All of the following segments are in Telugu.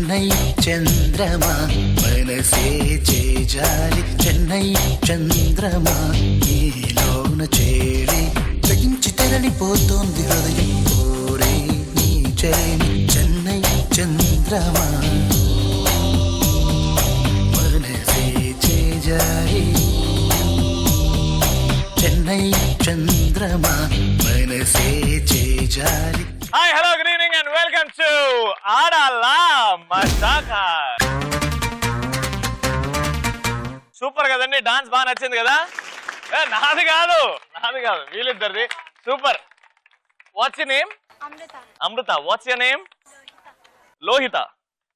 చెన్నై చంద్రమా మనసే చేజారి చెన్నై చంద్రమా నీలోన చేరి తగించి తరలిపోతోంది హృదయం కోరే నీ చేరి చెన్నై చంద్రమా మనసే చేజారి చెన్నై చంద్రమా మనసే చేజారి. Hi hello good evening and welcome to Aadala Majaka. Super కదండి, డాన్స్ బాగా నచ్చింది కదా. నాది కాదు వీళ్ళిద్దరిది. Super. What's your name? Amrutha. What's your name? Lohitha.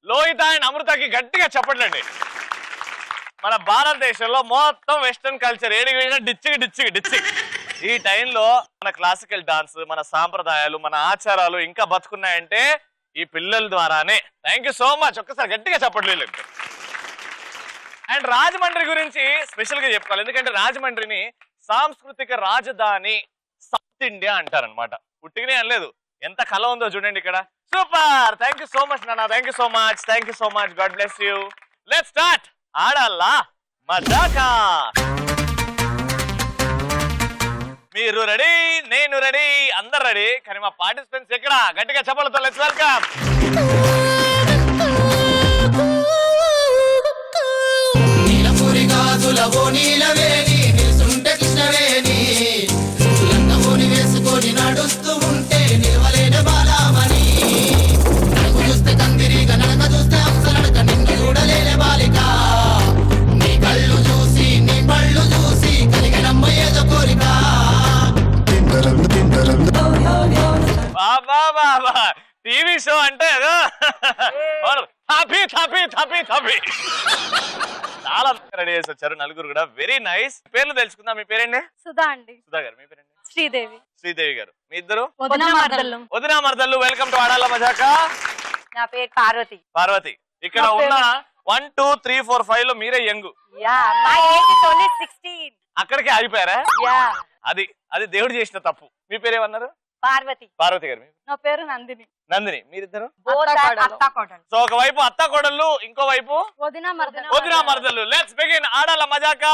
Lohitha and అమృతకి గట్టిగా చెప్పట్లండి. మన భారతదేశంలో మొత్తం వెస్టర్న్ కల్చర్ ఏడికి డిచ్చికి ఈ టైంలో మన క్లాసికల్ డాన్స్, మన సాంప్రదాయాలు, మన ఆచారాలు ఇంకా బతుకున్నాయంటే ఈ పిల్లల ద్వారానే. Thank you so much. ఒక్కసారి గట్టిగా చెప్పట్లేదు. అండ్ రాజమండ్రి గురించి స్పెషల్ గా చెప్పుకోవాలి, ఎందుకంటే రాజమండ్రిని సాంస్కృతిక రాజధాని సౌత్ ఇండియా అంటారనమాట. పుట్టిగానే అనలేదు, ఎంత కళ ఉందో చూడండి ఇక్కడ. Super. Thank you so much నాన్న. Thank you so much. God bless you. Let's start Aadala Majaka. మీరు రెడీ, నేను రెడీ, అందరు రెడీ. కానీ మా పార్టిసిపెంట్స్ ఎక్కడ? గట్టిగా చెప్పలతో లెట్స్ వెల్కమ్. నీలపురి గాజులవో నీలవేణి నిలుసుంటే కృష్ణవేణి లంగవోని వేసుకొని నడుస్తూ ఉంటే నిలవలేన బాలామణి నడుకు చూస్తే కందిరిగా నడక చూస్తే అంశనడక నిన్ను చూడలేని బాలిక నీ కళ్ళు చూసి నీ పళ్ళు చూసి కలిగినమ్మ ఏదో కోరిక. బాబా టీవీ షో అంటే చాలా రెడీ చేసి వచ్చారు నలుగురు కూడా. Very nice. పేర్లు తెలుసుకుందాం. మీ పేరేంటి? సుధా అండి. సుధా గారు. మీ పేరేంటి? శ్రీదేవి. శ్రీదేవి గారు. మీ ఇద్దరు? వదినా మర్దళ్ళు. వెల్కమ్ టు ఆడాలా మజాకా. నా పేరు పార్వతి. పార్వతి. ఇక్కడ ఉన్న 1 2 3 4 5 లో మీరే యంగ్. అక్కడికే ఆగిపోయారా? అది దేవుడు చేసిన తప్పు. మీ పేరేమన్నారు? పార్వతి. పార్వతి గారు. నా పేరు నందిని. నందిని. మీరిద్దరు? సో ఒకవైపు అత్త కోడళ్ళు, ఇంకోవైపు వదినా మర్దళ్ళు. లెట్స్ బిగిన్ ఆడాల మజాకా.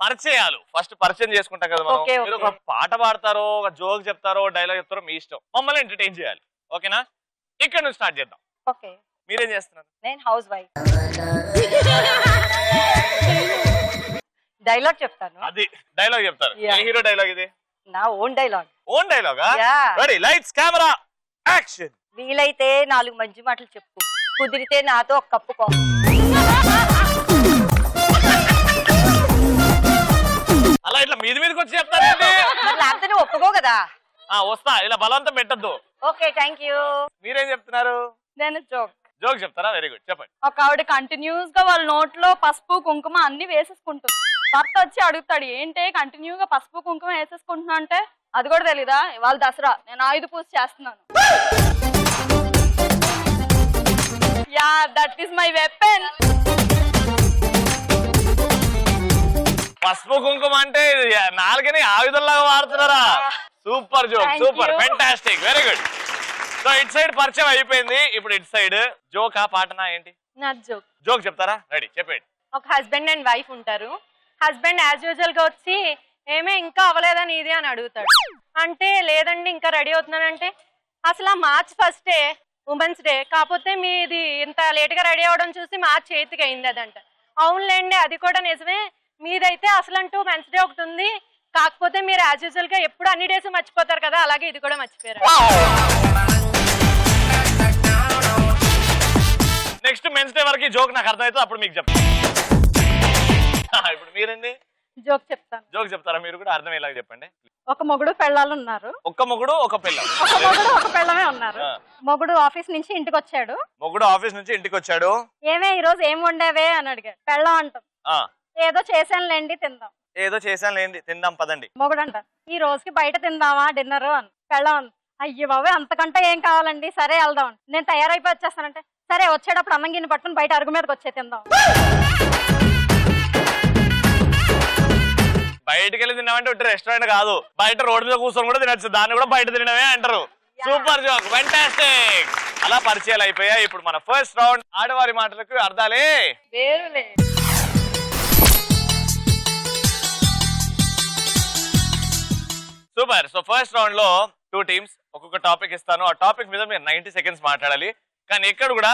పరిచయాలు ఫస్ట్ పరిచయం చేసుకుంటాం కదా మనం. మీరు ఒక పాట పాడతారో, ఒక జోక్ చెప్తారో, డైలాగ్ చెప్తారో మీ ఇష్టం. మమ్మల్ని ఎంటర్టైన్ చేయాలి. ఓకేనా? ఇక్కడ నుంచి స్టార్ట్ చేద్దాం. ఓకే. మీరేం చేస్తున్నారు? నేను హౌస్ వైఫ్. డైలాగ్ చెప్తాను. అది డైలాగ్ చెప్తారు. ఏ హీరో డైలాగ్ ఇది? నా ఓన్ డైలాగ్. ఓన్ డైలాగా? Ready, lights camera action. వీలైతే 4 మంచి మాటలు చెప్పు, కుదిరితే నాతో ఒక కప్పు కాఫీ. అలా ఇట్లా మీదికి వచ్చి చెప్తారండి. అంతా ఒప్పుకో కదా. వస్తా, ఇలా బలవంతం పెట్టద్దు. Okay, thank you. మీరేం చెప్తున్నారు? నేను జోక్ చెప్తారా? వెరీ గుడ్, చెప్పండి. ఒక ఆవిడ కంటిన్యూస్ గా వాళ్ళ నోట్లో పసుపు కుంకుమ అన్ని వేసేసుకుంటుంది. భర్త వచ్చి అడుగుతాడు, ఏంటి కంటిన్యూగా పసుపు కుంకుమ వేసేసుకుంటున్నా అంటే, అది కూడా తెలీదా, ఇవాళ దసరా నేను ఆయుధ పూజ చేస్తున్నాను. Yeah, that is my weapon. పసుపు కుంకుమ అంటే నాలుగని ఆయుధంలాగా వాడుతున్నారా? Super joke, super, fantastic, very good. So it side పరిచయం అయిపోయింది. ఇప్పుడు ఇట్ సైడ్ జోకా పాటనా ఏంటి? నా జోక్ చెప్తారా? రెడీ, చెప్పండి. ఒక హస్బెండ్ అండ్ వైఫ్ ఉంటారు. హస్బెండ్ యాజ్ యూజువల్ గా వచ్చి ఏమే ఇంకా అవ్వలేదని ఇది అని అడుగుతాడు. అంటే లేదండి ఇంకా రెడీ అవుతున్నానంటే, అసలు March 1 ఉమెన్స్ డే, కాకపోతే మీది ఇంత లేట్ గా రెడీ అవడం చూసి March 8 అయింది అదంట. అవునులేండి అది కూడా నిజమే, మీదైతే అసలంటూ మెన్స్ డే ఒకటి ఉంది, కాకపోతే మీరు యాజ్ యూజువల్ గా ఎప్పుడు అన్ని డేస్ మర్చిపోతారు కదా, అలాగే ఇది కూడా మర్చిపోయారు. నెక్స్ట్ మెన్స్ డే వరకు జోక్ నాకు అర్థమైతే అప్పుడు మీకు చెప్తాను. ఇప్పుడు మీరండి జోక్ చెప్తాను. జోక్ చెప్తారా? మీరు కూడా అర్థమయ్యేలాగా చెప్పండి. ఒక మొగుడు పెళ్ళాలు ఉన్నారు. ఒక్క మొగుడు ఒక పిల్ల. ఒక మొగుడు ఒక పిల్లమే ఉన్నారు. మొగుడు ఆఫీస్ నుంచి ఇంటికి వచ్చాడు. మొగుడు ఆఫీస్ నుంచి ఇంటికి వచ్చాడు. ఏమే ఈ రోజు ఏం వండావే అని అడిగాడు. పెళ్ళం అంటాం. ఏదో చేశానులేండి తిందాం. ఏదో చేశానులేండి తిందాం పదండి. మొగుడు అంట, ఈ రోజుకి బయట తిందామా డిన్నర్ అని. పెళ్ళం, అయ్యో బాబు అంతకంటే ఏం కావాలండి, సరే వెళ్దాం. నేను తయారైపోయి వచ్చేస్తానంటే, సరే వచ్చేటప్పుడు అన్నం గిన్నె పట్టుకుని బయట అరుగు మీదకి వచ్చే తిందాం. బయటకి వెళ్ళి తిన్నామంటే రెస్టారెంట్ కాదు, బయట రోడ్డు మీద కూర్చొని కూడా తినచ్చు, దాన్ని కూడా బయట తినడమే అంటారు. Super joke, fantastic. అలా పరిచయాలు అయిపోయాయి. ఇప్పుడు మన ఫస్ట్ రౌండ్ ఆడవారి మాటలకు అర్థాలే వేరులే. సూపర్. సో ఫస్ట్ రౌండ్ లో 2 టీమ్స్ ఒక్కొక్క టాపిక్ ఇస్తాను. ఆ టాపిక్ మీద మీరు 90 సెకండ్స్ మాట్లాడాలి. కానీ ఎక్కడ కూడా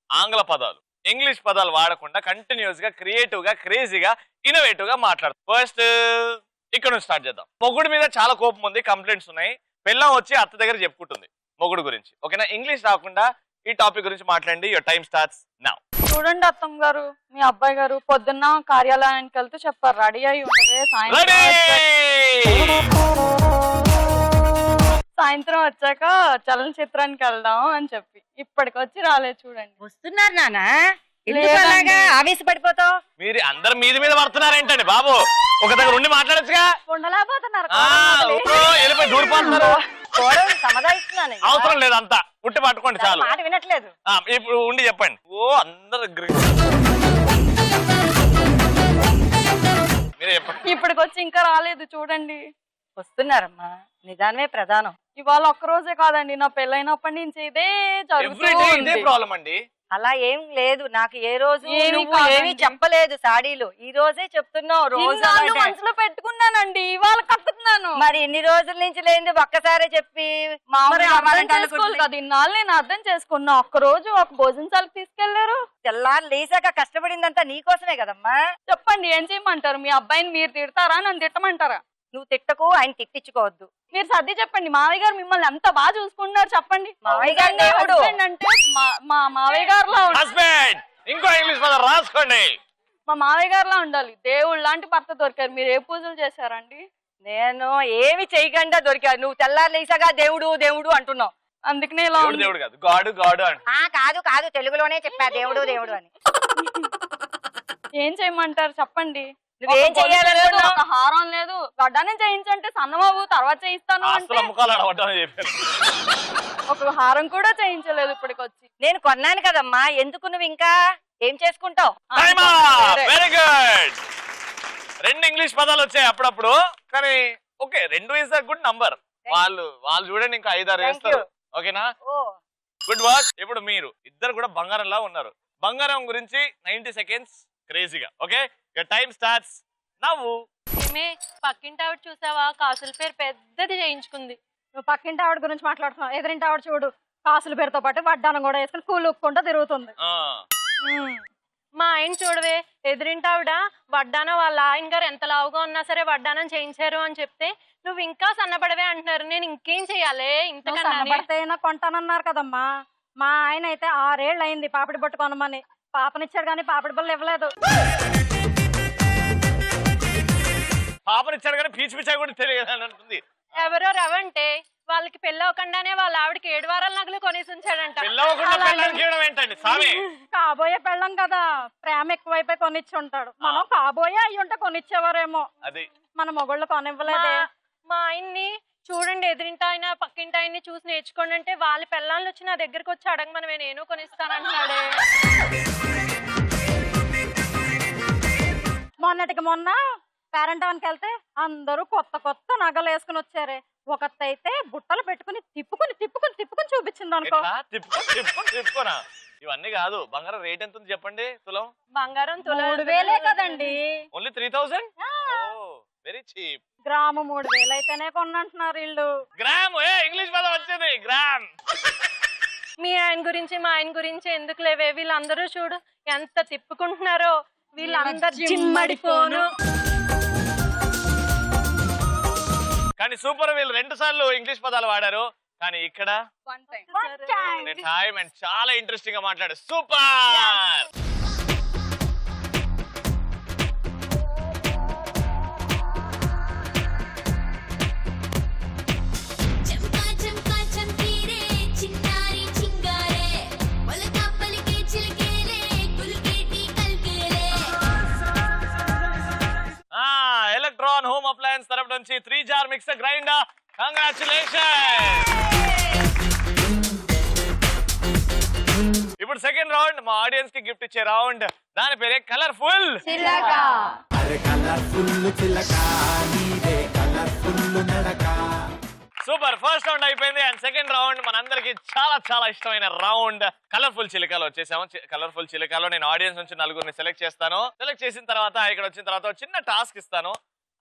ఆంగ్ల పదాలు, ఇంగ్లీష్ పదాలు వాడకుండా కంటిన్యూస్ గా, క్రియేటివ్ గా, క్రేజీగా, ఇన్నోవేటివ్ గా మాట్లాడతారు. ఫస్ట్ ఇక్కడ నుంచి స్టార్ట్ చేద్దాం. మొగుడు మీద చాలా కోపం ఉంది, కంప్లైంట్స్ ఉన్నాయి. పెళ్ళాం వచ్చి అత్త దగ్గర చెప్పుకుంటుంది మొగుడు గురించి. ఓకేనా? ఇంగ్లీష్ రాకుండా ఈ టాపిక్ గురించి మాట్లాడండి. Your time starts now. చూడండి అత్తమ్మ గారు, మీ అబ్బాయి గారు పొద్దున్న కార్యాలయానికి వెళ్తూ చెప్పారు రెడీ అయి ఉండవే, సాయంత్రం వచ్చాక చలనచిత్రానికి వెళ్దాం అని చెప్పి ఇప్పటికొచ్చి రాలేదు. చూడండి వస్తున్నారు నాన్న, లేదండి. ఆవేశపడిపోతావు. మీరు అందరు మీద పడుతున్నారేంటండి బాబు? ఒక దగ్గర ఉండి మాట్లాడచ్చుగా. ఉండలేకపోతున్నారు. వెళ్ళిపోయి దూరిపోతున్నారు. సమాధానిస్తున్నాను. అవసరం లేదు, అంతా పుట్టి పట్టుకోండి చాలు. మాట వినట్లేదు. ఇప్పుడు ఉండి చెప్పండి. ఓ అందరు మీరే చెప్పండి. ఇప్పటికొచ్చి ఇంకా రాలేదు. చూడండి వస్తున్నారమ్మా, నిదానమే ప్రధానం. ఇవాళ ఒక్క రోజే కాదండి, నా పెళ్ళైనప్పటి నుంచి ఇదే జరుగుతూ ఎవ్రీడే ఇదే ఉంది. ప్రాబ్లం అండి. అలా ఏం లేదు, నాకు ఏ రోజు ఏమీ నువ్వు కాదండి. ఏమీ చెప్పలేదు సాడీలు. ఈ రోజే చెప్తున్నావు రోజు ఇన్నాళ్ళు అలాంటి. మనసులో పెట్టుకున్నానండి, ఇవాళ కట్టుకున్నాను. మరి ఇన్ని రోజుల నుంచి లేని ఒక్కసారే చెప్పి మరి మామూలుగా అర్థం మాట్లాడాలి చేసుకోవాలి కదా, ఇన్నాళ్ళు నేను అర్థం చేసుకున్నా. ఒక్క రోజు ఒక భోజనశాలకు తీసుకెళ్లారు. తెల్లారు లేసాక కష్టపడిందంతా నీకోసమే కదమ్మా. చెప్పండి ఏం చేయమంటారు? మీ అబ్బాయిని మీరు తిడతారా, నన్ను తిట్టమంటారా? నువ్వు తిట్టకు, ఆయన తిట్టించుకోవద్దు. మీరు సర్ది చెప్పండి. మావయ్య గారు మిమ్మల్ని ఎంత బాగా చూసుకుంటున్నారు చెప్పండి. మావయ్య గారు ఎందుకంటే దేవుడు. husband అంటే మా మావయ్య గారిలా హస్బెండ్ ఇంకో ఇంగ్లీష్ పదం రాసుకోండి. మా మావయ్య గారిలా ఉండాలి. దేవుడు లాంటి భర్త దొరికారు. మీరు ఏ పూజలు చేశారండి? నేను ఏమి చేయకుండా దొరికా. నువ్వు తెల్లారు లేసాగా దేవుడు దేవుడు అంటున్నావు. అందుకనే ఇలా దేవుడు ఉంది. దేవుడు కాదు, గాడు గాడు అంట. కాదు కాదు, తెలుగులోనే చెప్పా దేవుడు దేవుడు అని. ఏం చేయమంటారు చెప్పండి? నువ్వేం ఒక గొలుసు లేదు, చెయ్యాలనుకున్నావు? ఒక హారం లేదు. గడ్డానే చేయించంటే సన్నమావు తర్వాత చేయిస్తాను అంటే ఆస్తుల ముఖాలు అడవటం చెప్పారు. ఒక హారం కూడా చేయించలేదు ఇప్పటికొచ్చి. నేను కొన్నాను కదమ్మా, ఎందుకు నువ్వు ఇంకా ఏం చేసుకుంటావు? Very good. 2 ఇంగ్లీష్ పదాలు వచ్చాయి అప్పుడప్పుడు, కానీ okay, 2 is a good number. వాళ్ళు చూడండి ఇంకా 5-6 వేస్తారు. ఓకేనా? Good work. ఇప్పుడు మీరు ఇద్దరు కూడా బంగారంలా ఉన్నారు. బంగారం గురించి 90 సెకండ్స్ క్రేజీగా. Okay, time starts now. ఏమే పక్కింటి ఆవిడ చూసావా, కాసుల పేరు పెద్దది చేయించుకుంది. నువ్వు పక్కింటి ఆవిడ గురించి మాట్లాడుతున్నావు. ఎదురింటి ఆవిడ చూడు, కాసుల పేరుతో పాటు వడ్డానం కూడా వేసుకుని కూలుక్కుంటూ తిరుగుతుంది. మా ఆయన చూడవే, ఎదురింటి ఆవిడ వడ్డానం వాళ్ళ ఆయన గారు ఎంత లావుగా ఉన్నా సరే వడ్డానం చేయించారు అని చెప్తే నువ్వు ఇంకా సన్నపడవే అంటున్నారు. నేను ఇంకేం చెయ్యాలి? ఇంతకన్నా సన్నపడితేనా కొంటానన్నారు కదమ్మా. మా ఆయన అయితే 6 ఏళ్ళు అయింది పాపిడి బొట్టు కొనమని. పాపనిచ్చాడు కానీ పాపిడి బొల్లు ఇవ్వలేదు. పాపనిచ్చాడు కానీ పీచు పిచ్చా కూడా తెలియదు అంటుంది. ఎవరో రవంటే వాళ్ళకి పెళ్ళి అవ్వకుండానే వాళ్ళ ఆవిడకి 7 వారాల నగలు కొనేసి ఉంచాడంట. ఏంటండి సామి? కాబోయే పెళ్ళం కదా, ప్రేమ ఎక్కువైపోయి కొనిచ్చి ఉంటాడు. మనం కాబోయే అయ్యి ఉంటే కొనిచ్చేవారేమో, అది మన మొగుళ్ళు కొనివ్వలేదే. మా ఆయన్ని చూడండి, ఎదురింటి ఆయన పక్కింటి ఆయన్ని చూసి నేర్చుకోండి అంటే వాళ్ళ పిల్లలు వచ్చి నా దగ్గరకు వచ్చి అడగమని నేను కొనిస్తానంటున్నాడే. మొన్నటికి మొన్న పేరెంట్ అవన్కి వెళ్తే అందరూ కొత్త కొత్త నగలు వేసుకుని వచ్చారే. ఒకతైతే బుట్టలు పెట్టుకుని తిప్పుకుని తిప్పుకుని తిప్పుకుని చూపించింది అనుకో. తిప్పుకోనా? ఇవన్నీ కాదు. బంగారం రేట్ ఎంత ఉంది చెప్పండి? తులం బంగారం తులం 3000 కదండి. ఓన్లీ 3000. Very cheap. గ్రాము 3000 అయితేనే కొన్నంటున్నారు వీళ్ళు. గ్రామ్ ఇంగ్లీష్ పదం వచ్చేది గ్రామ్. మీ ఆయన గురించి మా ఆయన గురించి ఎందుకు లేవే, వీళ్ళందరూ చూడు ఎంత తిప్పుకుంటున్నారో. వీళ్ళందరూ జిమ్మడిపోను. కానీ సూపర్. వీళ్ళు 2 సార్లు ఇంగ్లీష్ పదాలు వాడారు, కానీ ఇక్కడ టైం అండ్ చాలా ఇంట్రెస్టింగ్ గా మాట్లాడారు. సూపర్. ఎలక్ట్రాన్ హోమ్ అప్లయన్స్ తరపు నుంచి 3 జార్ మిక్సర్ గ్రైండర్. కంగ్రాచులేషన్. ఇప్పుడు సెకండ్ రౌండ్, మా ఆడియన్స్ కి గిఫ్ట్ ఇచ్చే రౌండ్. దాని పేరే కలర్ఫుల్. సూపర్. ఫస్ట్ రౌండ్ అయిపోయింది అండ్ సెకండ్ రౌండ్ మనందరికి చాలా చాలా ఇష్టమైన రౌండ్ కలర్ఫుల్ చిలికలు వచ్చేసాము. కలర్ఫుల్ చిలికలో నేను ఆడియన్స్ నుంచి నలుగురిని సెలెక్ట్ చేస్తాను. సెలెక్ట్ చేసిన తర్వాత ఇక్కడ వచ్చిన తర్వాత చిన్న టాస్క్ ఇస్తాను.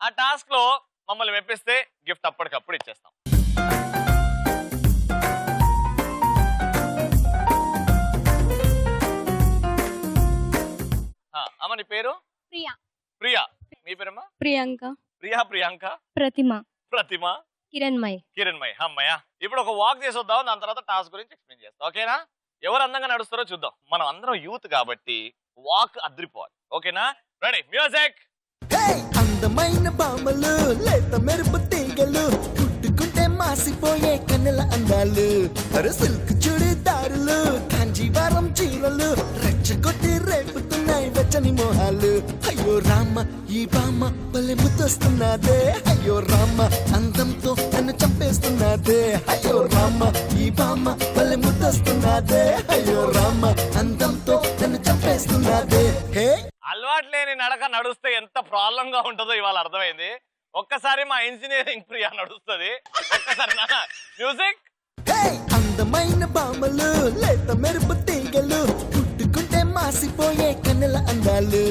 ఆ టాస్క్ లో మమ్మల్ని మెప్పిస్తే గిఫ్ట్ అప్పటికప్పుడు ఇచ్చేస్తాం. అమ్మ నీ పేరు? ప్రియా. ప్రియా. మీ పేరమ్మా? ప్రియాంక. ప్రియాంక. ప్రతిమ. కిరణ్మయ్. అమ్మయ్య. ఇప్పుడు ఒక వాక్ చేసి వద్దాం, దాని తర్వాత టాస్క్ గురించి ఎక్స్ప్లెయిన్ చేస్తాం. ఓకేనా? ఎవరు అందంగా నడుస్తారో చూద్దాం. మనం అందరం యూత్ కాబట్టి వాక్ అద్రిపోవాలి. ఓకేనా? Ready, music. అందమైన బామలు లేత మెరుపు తీగలు కుట్టుకుంటే మాసిపోయే కన్నెల అందాలు సిల్క్ చుడిదారులు కాంజీవరం చీరలు రెచ్చగొట్టి రేపుతున్నాయి వెచ్చని మోహాలు. అయ్యో రామ ఈ బామ్మ భలే ముద్దొస్తున్నదే, అయ్యో రామ అందంతో నన్ను చంపేస్తున్నదే, అయ్యో రామ ఈ బామ్మ భలే ముద్దొస్తున్నదే, అయ్యో రామ అందంతో నన్ను చంపేస్తున్నదే. హే అలవాటు లేని నడక నడుస్తే ఎంత ప్రాబ్లం గా ఉంటుందో ఇవాళ అర్థమైంది. ఒక్కసారి మా ఇంజనీరింగ్ ప్రియా నడుస్తుంది. ఒక్కసారి మ్యూజిక్. అందమైన బామలు లేత మెరుపు తీగలు కుట్టుకుంటే మాసిపోయే కన్నెల అందాలు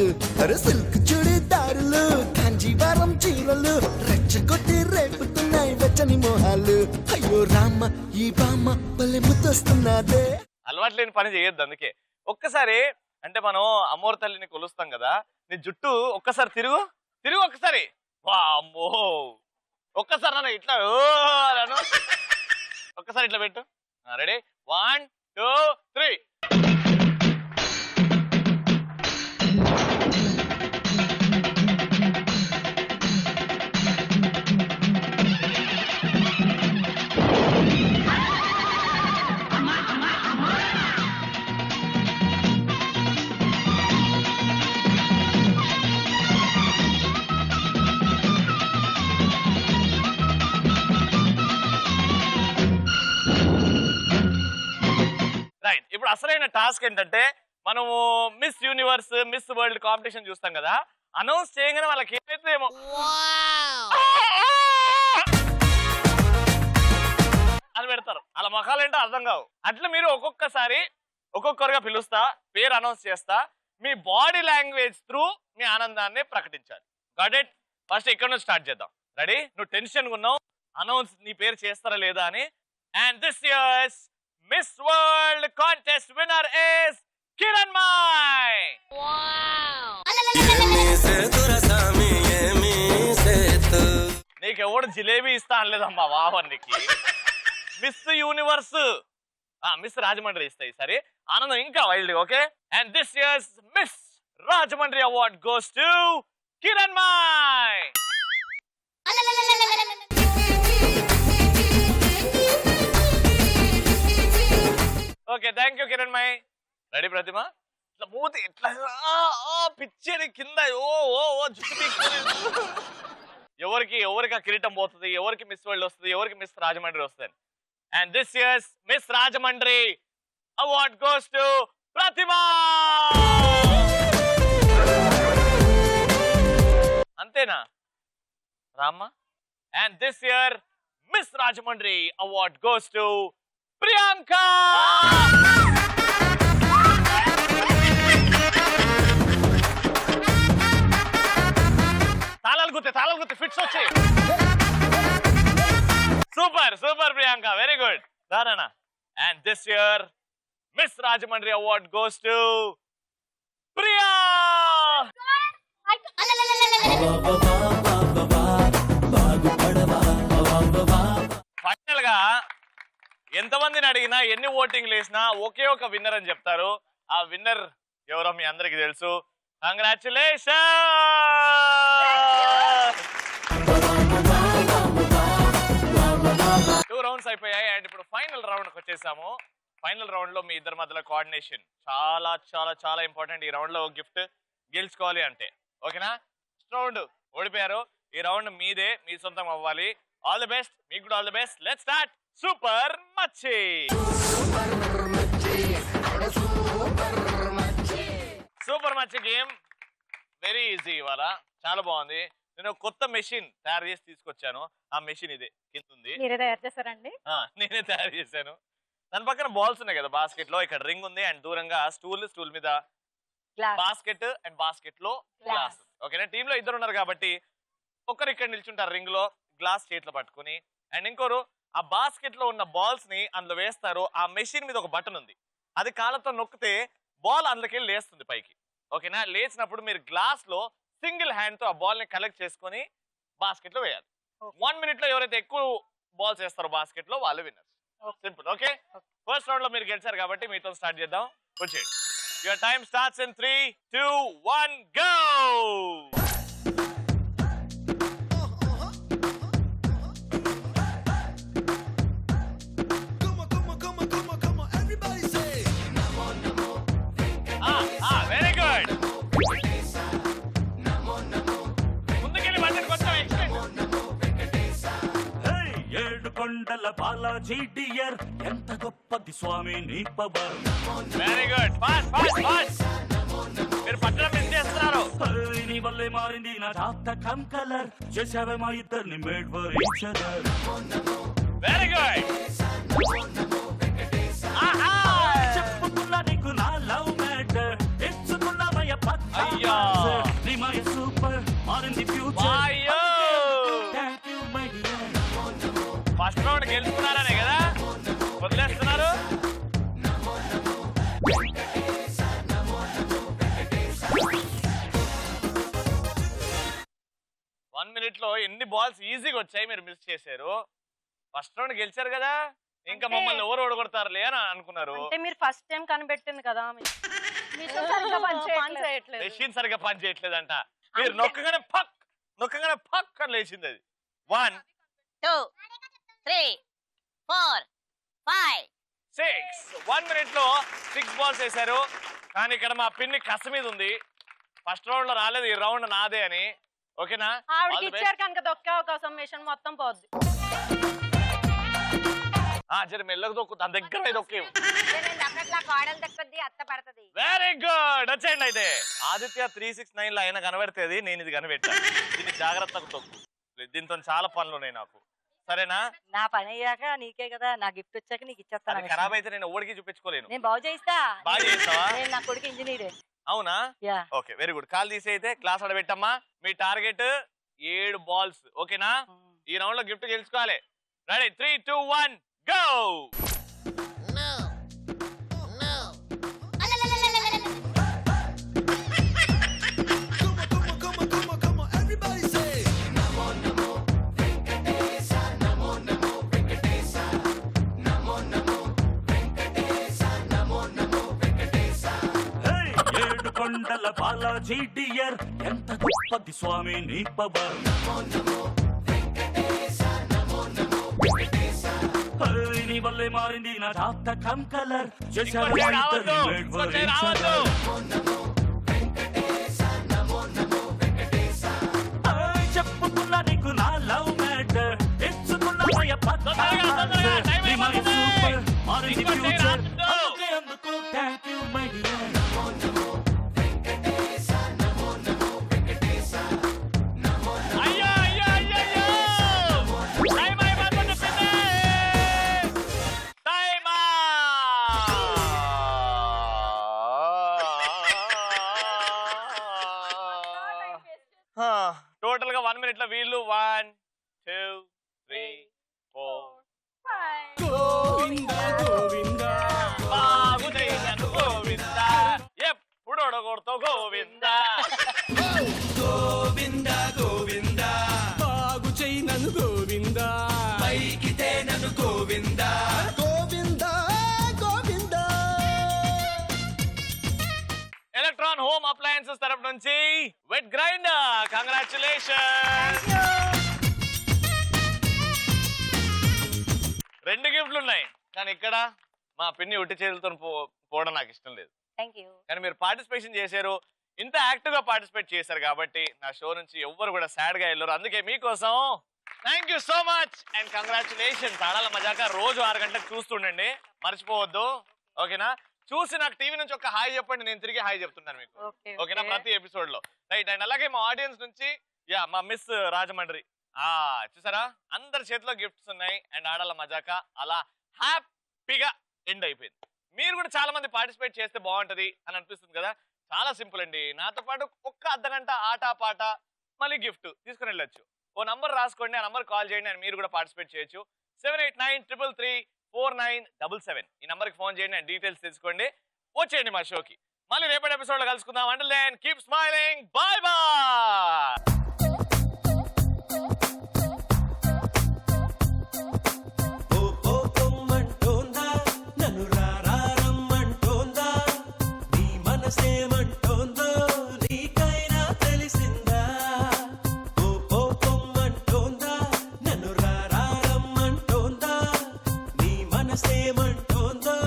సిల్క్ చుడిదారులు కాంజీవరం చీరలు రెచ్చగొట్టి రేపుతున్నాయి వెచ్చని మోహాలు. అయ్యో రామ ఈ బామ్మ భలే ముద్దొస్తున్నదే. అలవాటు లేని పని చేయొద్దు. అందుకే ఒక్కసారి అంటే మనం అమ్మోరు తల్లిని కొలుస్తాం కదా, నీ జుట్టు ఒక్కసారి తిరుగు ఒక్కసారి. వామ్మో, ఒక్కసారి నన్ను ఇట్లా అను, ఒక్కసారి ఇట్లా పెట్టు. రెడీ, 1 2 3. రైట్, ఇప్పుడు అసలైన టాస్క్ ఏంటంటే మనము miss Universe miss world competition చూస్తాం కదా, అనౌన్స్ చేయగానే వాళ్ళకి ఏమైతే ఏమో అని పెడతారు. అలా మొఖాలేంటో అర్థం కావు. అట్లా మీరు ఒక్కొక్కసారి ఒక్కొక్కరుగా పిలుస్తా, పేరు అనౌన్స్ చేస్తా, మీ బాడీ లాంగ్వేజ్ త్రూ మీ ఆనందాన్ని ప్రకటించాలి. Got it? ఫస్ట్ ఇక్కడ నుంచి స్టార్ట్ చేద్దాం. రెడీ? నువ్వు టెన్షన్ ఉన్నావు, అనౌన్స్ నీ పేరు చేస్తారా లేదా అని. And this years Miss World contest winner is Kiranmay. నీకు ఎవడు జిలేబీ ఇస్తా అనలేదమ్మా వాహనికి. మిస్ యూనివర్స్ మిస్ రాజమండ్రి ఇస్తాయి సరే, ఆనందం ఇంకా wild. Okay, and this year's Miss Rajahmundry award goes to Kiranmay. Okay, thank you Kiranmayi. Ready Prathima? ఇట్లా మూతి ఇట్లా పిచ్చేది కింద ఓ ఓ ఓ జుట్టు. ఎవరికి ఆ కిరీటం పోతుంది, ఎవరికి మిస్ వరల్డ్ వస్తుంది, ఎవరికి మిస్ రాజమండ్రి వస్తుంది. And this year's Miss Rajahmundry award goes to Prathima. అంతేనా రామ్మా? And this year Miss Rajahmundry award goes to Priyanka. తాళాలు గుర్తే ఫిట్స్ వచ్చి. Super Priyanka, very good. దానా? And this year Miss Rajahmundry award goes to Priya. Final గా ఎంతమందిని అడిగినా ఎన్ని ఓటింగ్లు వేసినా ఒకే ఒక విన్నర్ అని చెప్తారు. ఆ విన్నర్ ఎవరో మీ అందరికి తెలుసు. కంగ్రాచులేషన్. 2 రౌండ్స్ అయిపోయాయి అండ్ ఇప్పుడు ఫైనల్ రౌండ్ కి వచ్చేసాము. ఫైనల్ రౌండ్ లో మీ ఇద్దరి మధ్యలో కోఆర్డినేషన్ చాలా చాలా చాలా ఇంపార్టెంట్. ఈ రౌండ్ లో గిఫ్ట్ గెలుచుకోవాలి అంటే. ఓకేనా? రౌండ్ ఓడిపోయారు, ఈ రౌండ్ మీదే, మీ సొంతం అవ్వాలి. ఆల్ ది బెస్ట్, మీకు కూడా all the best. Let's start super Machi. Super Machi game very easy. ఇవాళ చాలా బాగుంది. నేను కొత్త మెషిన్ తయారు చేసి తీసుకొచ్చాను. ఆ మెషిన్ ఇదే కింద ఉంది. మీరే తయారు చేశారండి? నేనే తయారు చేశాను. దాని పక్కన బాల్స్ ఉన్నాయి కదా బాస్కెట్ లో, ఇక్కడ రింగ్ ఉంది అండ్ దూరంగా స్టూల్ మీద బాస్కెట్ అండ్ బాస్కెట్ లో గ్లాస్. ఓకేనా, టీమ్ లో ఇద్దరు ఉన్నారు కాబట్టి ఒకరు ఇక్కడ నిల్చుంటారు రింగ్ లో గ్లాస్ చేతిలో పట్టుకుని, అండ్ ఇంకోరు ఆ బాస్కెట్ లో ఉన్న బాల్స్ ని అందులో వేస్తారు. ఆ మెషిన్ మీద ఒక బటన్ ఉంది, అది కాళ్ళతో నొక్కితే బాల్ అందులోకి వెళ్ళి లేస్తుంది పైకి. ఓకేనా, లేచినప్పుడు మీరు గ్లాస్ లో సింగిల్ హ్యాండ్ తో ఆ బాల్ ని కలెక్ట్ చేసుకుని బాస్కెట్ లో వేయాలి. 1 minute లో ఎవరైతే ఎక్కువ బాల్స్ వేస్తారో బాస్కెట్ లో వాళ్ళు winners. Simple. Okay, first round లో మీరు గెలిచారు కాబట్టి మీతో స్టార్ట్ చేద్దాం. వచ్చేయండి. Your time starts in 3, 2, 1 go. Very good. ముందుకెళ్ళి బట్టలు కొంచెం ఎక్స్టెండ్. ఏడు కొండల బాలాజీ డియర్, ఎంత గొప్పది స్వామి నీ power. Very good. Fast fast fast. మీరు పట్టణం మిస్ చేస్తున్నారు. నీ వల్లే మారింది నా జాతకం కలర్, చేసావే మా ఇద్దరిని made for each other. Very good. చెప్పుకున్నా నీకు నా లవ్ మ్యాటర్, ఇచ్చుకున్నామయ్య అయ్యో. మయ సూపర్ మారింది ఫ్యూచర్. అయ్యో, thank you my dear. First round గెలుచుకున్నారనే కదా వదిలేస్తున్నారు. వన్ మినిట్ లో ఎన్ని బాల్స్ ఈజీగా వచ్చాయి, మీరు మిస్ చేశారు. ఫస్ట్ రౌండ్ గెలిచారు కదా, ఇంకా మమ్మల్ని ఎవరు ఓడగొడతారులే అని అనుకున్నారు. అంటే మీరు ఫస్ట్ టైం కనిపెట్టింది కదా, మెషిన్ సరిగ్గా పని చేయట్లేదంట. మీరు నొక్కగానే పక్ అని లేచింది అది. 1, 2, 3, 4, 5, 6. 1 minute లో 6 balls వేశారు. కానీ ఇక్కడ మా పిన్ని కసి మీద ఉంది. ఫస్ట్ రౌండ్ లో రాలేదు, ఈ రౌండ్ నాదే అని. ఓకేనా, ఆవిడకి ఇచ్చారు కనుక దొక్కే అవకాశం మిషన్ మొత్తం పోద్ది. జర మెల్లగా దొక్కు, తన దగ్గర దొక్కే. అత్త పడుతుంది. Very good. వచ్చేయండి అయితే. ఆదిత్య 369 లో అయినా కనబడితేది, నేను ఇది కనిపెట్టాను. దీన్ని జాగ్రత్తగా తొక్కు, దీంతో చాలా పనులు ఉన్నాయి నాకు. సరేనా, నా పని అయ్యాక నీకే కదా, నా గిఫ్ట్ వచ్చాక నీకు ఇచ్చేస్తాను. అది ఖరాబ్ అయితే నేను ఓడికి చూపించుకోలేను. నేను బాగు చేయిస్తా. బాగా చేస్తావా? నేను నా కొడుకు ఇంజనీరే. అవునా, ఓకే వెరీ గుడ్. కాల్ తీసి అయితే క్లాస్ ఆడబెట్టమ్మా. మీ టార్గెట్ 7 balls. ఓకేనా, ఈ రౌండ్ లో గిఫ్ట్ గెలుచుకోవాలి. Ready, 3, 2, 1 go. ఏడు కొండల బాలాజీ డియర్, ఎంత గొప్పది స్వామి నీ పవర్. నీ వల్లే మారింది నా జాతకం కలర్, చేసావే మా ఇద్దరిని మేడ్ ఫర్ ఈచ్ అదర్. చెప్పుకున్నా నీకు నా లవ్ మ్యాటర్, ఇచ్చుకున్నామయ్య మయ సూపర్ మారింది ఫ్యూచర్. అందుకు థ్యాంక్ యూ మై డియర్. అయ్యో అయ్యో అయ్యో అయ్యో, టైం అయిపోతుంది పిన్ని. టైం టోటల్ గా 1 minute లో వీళ్ళు 1, 2, 3, 4. బాగు చేయను గోవింద, ఎప్పుడు ఒడగొడతావు గోవింద. గోవింద గోవింద బాగు చెయ్యి నన్ను గోవింద, పైకితే నన్ను Govinda. Govinda Govinda. Electron home appliances తరపు నుంచి వెట్ గ్రైండర్. కంగ్రాచులేషన్. 2 గిఫ్ట్లు ఉన్నాయి, కానీ ఇక్కడ మా పిన్ని ఒట్టి చేతులతో పోవడం నాకు ఇష్టం లేదు. కానీ మీరు పార్టిసిపేషన్ చేశారు, ఇంత యాక్టివ్ గా పార్టిసిపేట్ చేశారు కాబట్టి నా షో నుంచి ఎవ్వరు కూడా సాడ్ గా వెళ్ళరు. అందుకే మీకోసం thank you so much and congratulation. Aadala Majaka రోజు 6 గంటలకు చూస్తుండండి, మర్చిపోవద్దు. ఓకేనా, చూసి నాకు టీవీ నుంచి ఒక హాయ్ చెప్పండి, నేను తిరిగి హాయ్ చెప్తున్నాను మీకు. ఓకేనా, ప్రతి ఎపిసోడ్ లో. రైట్, అండ్ అలాగే మా ఆడియన్స్ నుంచి యా మా మిస్ రాజమండ్రి చూసారా అందరి చేతిలో గిఫ్ట్స్ ఉన్నాయి అండ్ ఆడాల మజాక అలా హ్యాపీగా ఎండ్ అయిపోయింది. మీరు కూడా చాలా మంది పార్టిసిపేట్ చేస్తే బాగుంటది అని అనిపిస్తుంది కదా. చాలా సింపుల్ అండి. నాతో పాటు ఒక్క అర్ధగంట ఆట పాట మళ్ళీ గిఫ్ట్ తీసుకుని వెళ్ళొచ్చు. ఓ నంబర్ రాసుకోండి, ఆ నంబర్ కాల్ చేయండి అండ్ మీరు కూడా పార్టిసిపేట్ చేయొచ్చు. 7893334977 ఈ నంబర్కి ఫోన్ చేయండి అండ్ డీటెయిల్స్ తెలుసుకోండి. వచ్చేయండి మా షోకి. మళ్ళీ రేపటి ఎపిసోడ్ లో కలుసుకుందాం. Until then keep smiling. Bye by.